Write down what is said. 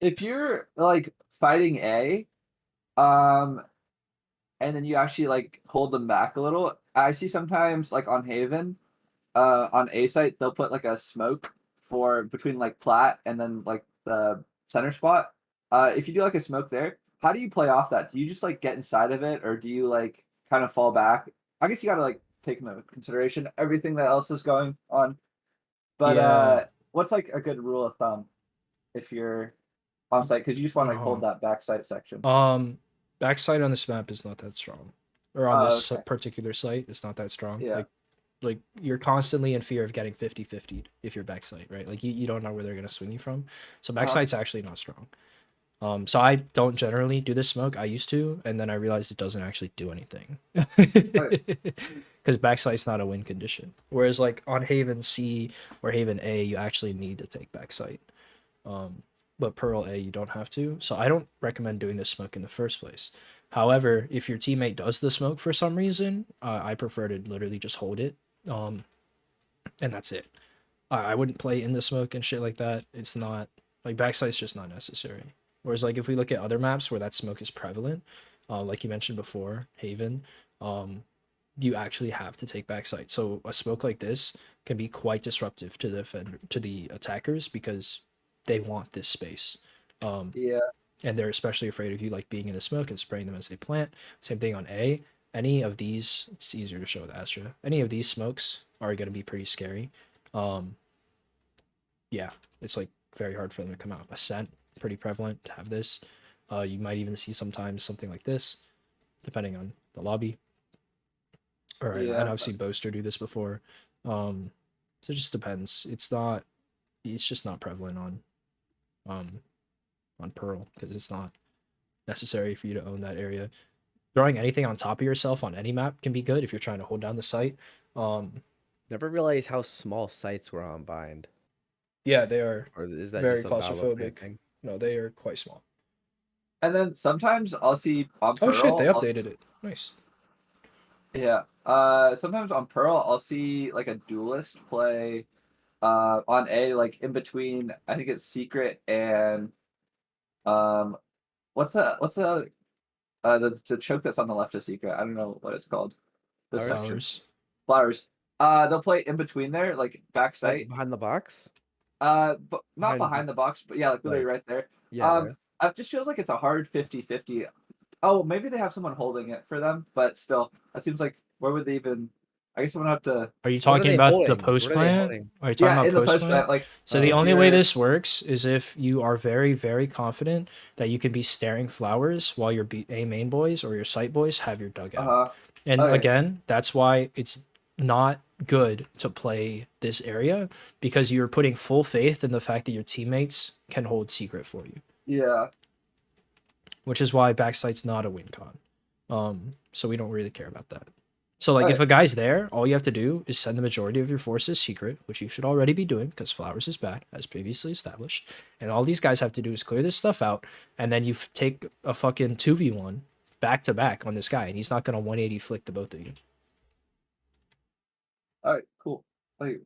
If you're like fighting A, um, and then you actually like hold them back a little, I see sometimes like on Haven, on A site, they'll put like a smoke for between like plat and then like the center spot. If you do like a smoke there, how do you play off that? Do you just like get inside of it, or do you like kind of fall back? I guess you gotta like take into consideration everything that else is going on. But Yeah. what's like a good rule of thumb if you're on site because you just want to like hold Uh-huh. that back site section? Backside on this map is not that strong. Or on Oh, this okay. particular site, it's not that strong. Yeah. Like you're constantly in fear of getting 50-50 if you're backside, right? Like you don't know where they're gonna swing you from. So Uh-huh. backside's actually not strong. So I don't generally do this smoke. I used to, and then I realized it doesn't actually do anything. Okay. Because backside's not a win condition. Whereas like on Haven C or Haven A, you actually need to take backside. But Pearl A, you don't have to. So I don't recommend doing this smoke in the first place. However, if your teammate does the smoke for some reason, I prefer to literally just hold it. Um, and that's it. I wouldn't play in the smoke and shit like that. It's not like backside's just not necessary. Whereas like if we look at other maps where that smoke is prevalent, like you mentioned before, Haven, um, you actually have to take backside. So a smoke like this can be quite disruptive to the attackers because they want this space. Um, Yeah. and they're especially afraid of you like being in the smoke and spraying them as they plant. Same thing on A. Any of these, it's easier to show with Astra. Any of these smokes are going to be pretty scary. Um, yeah, it's like very hard for them to come out. Ascent, pretty prevalent to have this. You might even see sometimes something like this, depending on the lobby. Or and Yeah. I've seen Boaster do this before. Um, so it just depends. It's not. It's just not prevalent um on Pearl because it's not necessary for you to own that area. Throwing anything on top of yourself on any map can be good if you're trying to hold down the site. Um, Never realized how small sites were on Bind. yeah, they are Or is that very just a Valorant claustrophobic. thing? No, they are quite small. And then sometimes I'll see on Oh shit, they Pearl, updated it. Nice. yeah. Sometimes on Pearl, I'll see like a duelist play on A, like in between, I think it's Secret and um what's the other the choke that's on the left of Secret. I don't know what it's called. This Flowers? section. Flowers. Flowers. They'll play in between there, like back Oh, sight. behind the box? But not Behind, behind the box, but yeah, like literally like, right there. yeah, there. It just feels like it's a hard 50-50. Oh, maybe they have someone holding it for them, but still, that seems like where would they even? I guess someone have to. Are you What are talking they about the holding? What post are they plant? holding? Are you talking Yeah, about in the post post plant? plant, like So the if only way you're. this works is if you are very, very confident that you can be staring flowers while your A main boys or your site boys have your dugout. Uh, And okay. again, that's why it's not good to play this area because you're putting full faith in the fact that your teammates can hold secret for you, Yeah. which is why backside's not a win con. So we don't really care about that. So like if Okay. a guy's there, all you have to do is send the majority of your forces secret, which you should already be doing because flowers is bad, as previously established. And all these guys have to do is clear this stuff out, and then you take a fucking 2v1 back to back on this guy, and he's not gonna 180 flick to both of you. All right. Cool. Like